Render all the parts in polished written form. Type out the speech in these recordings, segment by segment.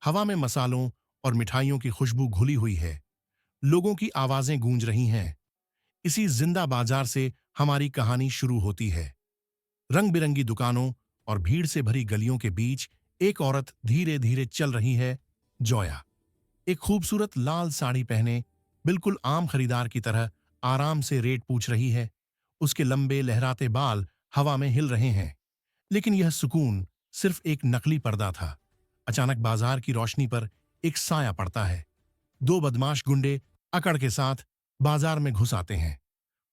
हवा में मसालों और मिठाइयों की खुशबू घुली हुई है। लोगों की आवाजें गूंज रही हैं। इसी जिंदा बाजार से हमारी कहानी शुरू होती है। रंग बिरंगी दुकानों और भीड़ से भरी गलियों के बीच एक औरत धीरे धीरे चल रही है। जोया एक खूबसूरत लाल साड़ी पहने बिल्कुल आम खरीदार की तरह आराम से रेट पूछ रही है। उसके लंबे लहराते बाल हवा में हिल रहे हैं। लेकिन यह सुकून सिर्फ एक नकली पर्दा था। अचानक बाजार की रोशनी पर एक साया पड़ता है। दो बदमाश गुंडे अकड़ के साथ बाजार में घुस आते हैं।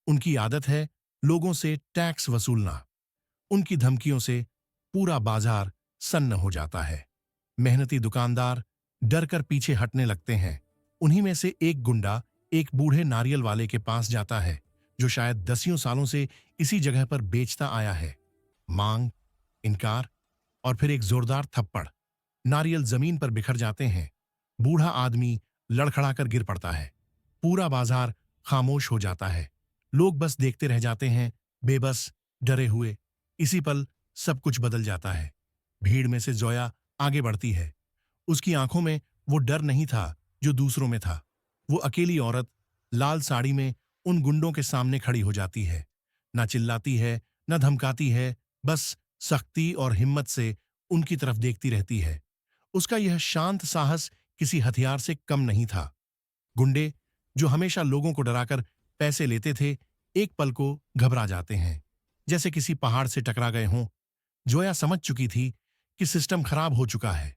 उनकी आदत है लोगों से टैक्स वसूलना। उनकी धमकियों से पूरा बाजार सन्न हो जाता है। मेहनती दुकानदार डरकर पीछे हटने लगते हैं। उन्हीं में से एक गुंडा एक बूढ़े नारियल वाले के पास जाता है, जो शायद दसियों सालों से इसी जगह पर बेचता आया है। मांग, इनकार और फिर एक जोरदार थप्पड़। नारियल जमीन पर बिखर जाते हैं। बूढ़ा आदमी लड़खड़ाकर गिर पड़ता है। पूरा बाजार खामोश हो जाता है। लोग बस देखते रह जाते हैं, बेबस, डरे हुए। इसी पल सब कुछ बदल जाता है। भीड़ में से जोया आगे बढ़ती है। उसकी आंखों में वो डर नहीं था जो दूसरों में था। वो अकेली औरत लाल साड़ी में उन गुंडों के सामने खड़ी हो जाती है। ना चिल्लाती है, न धमकाती है, बस सख्ती और हिम्मत से उनकी तरफ देखती रहती है। उसका यह शांत साहस किसी हथियार से कम नहीं था। गुंडे, जो हमेशा लोगों को डराकर पैसे लेते थे, एक पल को घबरा जाते हैं, जैसे किसी पहाड़ से टकरा गए हों। जोया समझ चुकी थी कि सिस्टम खराब हो चुका है।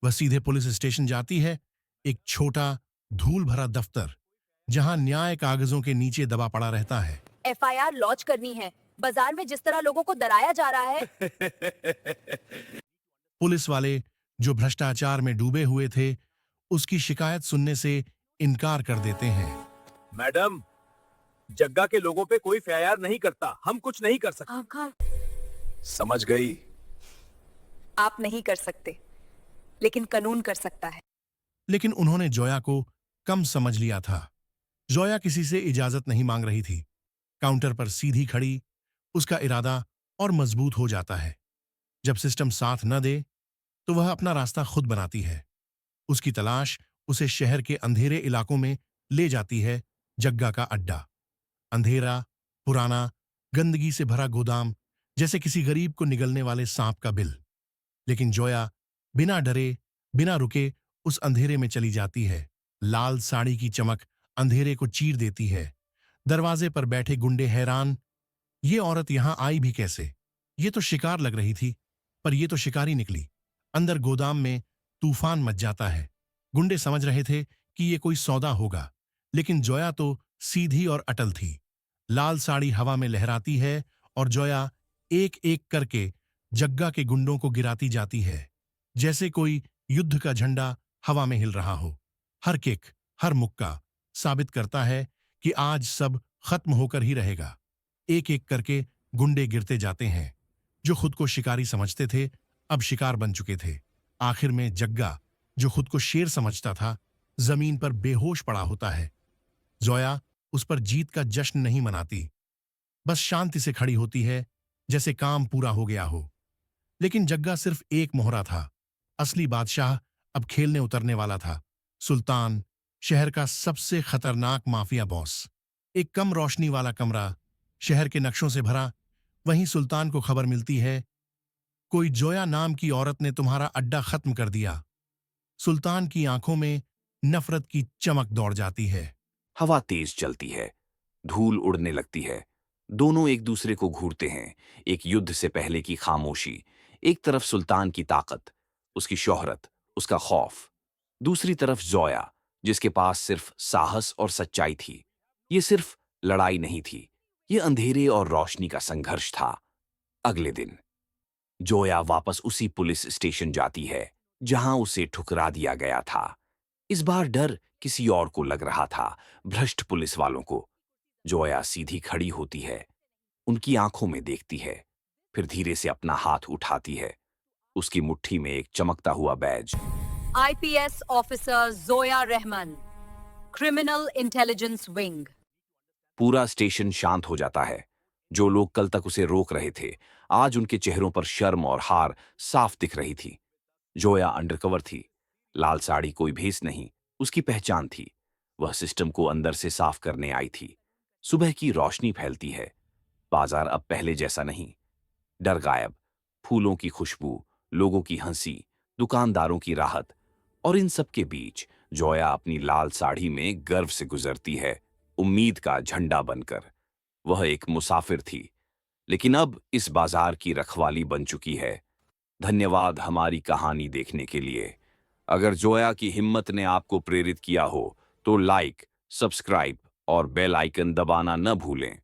वह सीधे पुलिस स्टेशन जाती है। एक छोटा, धूल भरा दफ्तर, जहां न्याय कागजों के नीचे दबा पड़ा रहता है। एफआईआर लॉन्च करनी है। बाजार में जिस तरह लोगों को डराया जा रहा है। पुलिस वाले, जो भ्रष्टाचार में डूबे हुए थे, उसकी शिकायत सुनने से इनकार कर देते हैं। मैडम, जग्गा के लोगों पे कोई एफआईआर नहीं करता, हम कुछ नहीं कर सकते। आखा, समझ गई? आप नहीं कर सकते, लेकिन कानून कर सकता है। लेकिन उन्होंने जोया को कम समझ लिया था। जोया किसी से इजाजत नहीं मांग रही थी। काउंटर पर सीधी खड़ी, उसका इरादा और मजबूत हो जाता है। जब सिस्टम साथ न दे, तो वह अपना रास्ता खुद बनाती है। उसकी तलाश उसे शहर के अंधेरे इलाकों में ले जाती है। जग्गा का अड्डा, अंधेरा, पुराना, गंदगी से भरा गोदाम, जैसे किसी गरीब को निगलने वाले सांप का बिल। लेकिन जोया बिना डरे, बिना रुके उस अंधेरे में चली जाती है। लाल साड़ी की चमक अंधेरे को चीर देती है। दरवाजे पर बैठे गुंडे हैरान, ये औरत यहां आई भी कैसे? ये तो शिकार लग रही थी, पर ये तो शिकारी निकली। अंदर गोदाम में तूफान मच जाता है। गुंडे समझ रहे थे कि ये कोई सौदा होगा, लेकिन जोया तो सीधी और अटल थी। लाल साड़ी हवा में लहराती है और जोया एक एक करके जग्गा के गुंडों को गिराती जाती है, जैसे कोई युद्ध का झंडा हवा में हिल रहा हो। हर किक, हर मुक्का साबित करता है कि आज सब खत्म होकर ही रहेगा। एक एक करके गुंडे गिरते जाते हैं। जो खुद को शिकारी समझते थे, अब शिकार बन चुके थे। आखिर में जग्गा, जो खुद को शेर समझता था, जमीन पर बेहोश पड़ा होता है। जोया उस पर जीत का जश्न नहीं मनाती, बस शांति से खड़ी होती है, जैसे काम पूरा हो गया हो। लेकिन जग्गा सिर्फ एक मोहरा था। असली बादशाह अब खेलने उतरने वाला था। सुल्तान, शहर का सबसे खतरनाक माफिया बॉस। एक कम रोशनी वाला कमरा, शहर के नक्शों से भरा। वहीं सुल्तान को खबर मिलती है, कोई जोया नाम की औरत ने तुम्हारा अड्डा खत्म कर दिया। सुल्तान की आंखों में नफरत की चमक दौड़ जाती है। हवा तेज चलती है, धूल उड़ने लगती है। दोनों एक दूसरे को घूरते हैं। एक युद्ध से पहले की खामोशी। एक तरफ सुल्तान की ताकत, उसकी शोहरत, उसका खौफ। दूसरी तरफ जोया, जिसके पास सिर्फ साहस और सच्चाई थी। ये सिर्फ लड़ाई नहीं थी, ये अंधेरे और रोशनी का संघर्ष था। अगले दिन जोया वापस उसी पुलिस स्टेशन जाती है जहां उसे ठुकरा दिया गया था। इस बार डर किसी और को लग रहा था, भ्रष्ट पुलिस वालों को। जोया सीधी खड़ी होती है, उनकी आंखों में देखती है, फिर धीरे से अपना हाथ उठाती है। उसकी मुट्ठी में एक चमकता हुआ badge. IPS officer Zoya Rahman, criminal intelligence wing. पूरा स्टेशन शांत हो जाता है। जो लोग कल तक उसे रोक रहे थे, आज उनके चेहरों पर शर्म और हार साफ दिख रही थी। जोया अंडरकवर थी, लाल साड़ी कोई भेस नहीं, उसकी पहचान थी। वह सिस्टम को अंदर से साफ करने आई थी। सुबह की रोशनी फैलती है। बाजार अब पहले जैसा नहीं। डर गायब, फूलों की खुशबू, लोगों की हंसी, दुकानदारों की राहत, और इन सब के बीच जोया अपनी लाल साड़ी में गर्व से गुजरती है, उम्मीद का झंडा बनकर। वह एक मुसाफिर थी, लेकिन अब इस बाजार की रखवाली बन चुकी है। धन्यवाद हमारी कहानी देखने के लिए। अगर जोया की हिम्मत ने आपको प्रेरित किया हो तो लाइक, सब्सक्राइब और बेल आइकन दबाना न भूलें।